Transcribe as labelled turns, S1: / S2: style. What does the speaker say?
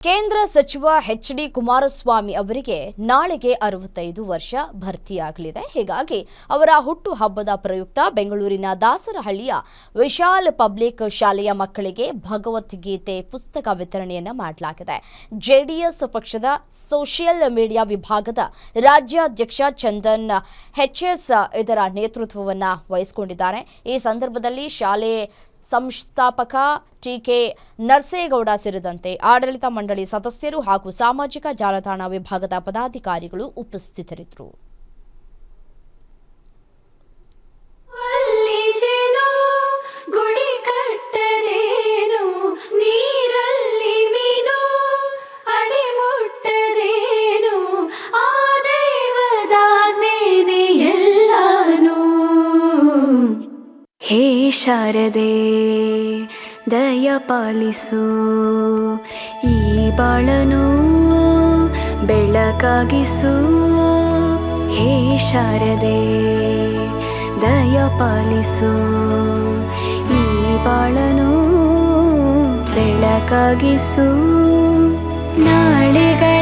S1: ಕೇಂದ್ರ ಸಚಿವ ಎಚ್.ಡಿ. ಕುಮಾರಸ್ವಾಮಿ ಅವರಿಗೆ ನಾಳೆಗೆ 65 ವರ್ಷ ಭರ್ತಿಯಾಗಲಿದೆ. ಹೀಗಾಗಿ ಅವರ ಹುಟ್ಟು ಹಬ್ಬದ ಪ್ರಯುಕ್ತ ಬೆಂಗಳೂರಿನ ದಾಸರಹಳ್ಳಿಯ ವಿಶಾಲ್ ಪಬ್ಲಿಕ್ ಶಾಲೆಯ ಮಕ್ಕಳಿಗೆ ಭಗವದ್ಗೀತೆ ಪುಸ್ತಕ ವಿತರಣೆಯನ್ನು ಮಾಡಲಾಗಿದೆ. ಜೆಡಿಎಸ್ ಪಕ್ಷದ ಸೋಷಿಯಲ್ ಮೀಡಿಯಾ ವಿಭಾಗದ ರಾಜ್ಯಾಧ್ಯಕ್ಷ ಚಂದನ್ ಎಚ್.ಎಸ್. ಇದರ ನೇತೃತ್ವವನ್ನು ವಹಿಸಿಕೊಂಡಿದ್ದಾರೆ. ಈ ಸಂದರ್ಭದಲ್ಲಿ ಶಾಲೆ ಸಂಸ್ಥಾಪಕ ಟಿ.ಕೆ. ನರಸೇಗೌಡ ಸೇರಿದಂತೆ ಆಡಳಿತ ಮಂಡಳಿ ಸದಸ್ಯರು ಹಾಗೂ ಸಾಮಾಜಿಕ ಜಾಲತಾಣ ವಿಭಾಗದ ಪದಾಧಿಕಾರಿಗಳು ಉಪಸ್ಥಿತರಿದ್ದರು.
S2: ಹೇ ಶಾರದೆ ದಯ ಪಾಲಿಸು, ಈ ಬಾಳನು ಬೆಳಕಾಗಿಸು. ಹೇ ಶಾರದೆ ದಯ ಪಾಲಿಸು, ಈ ಬಾಳನು ಬೆಳಕಾಗಿಸು. ನಾಳೆಗಳ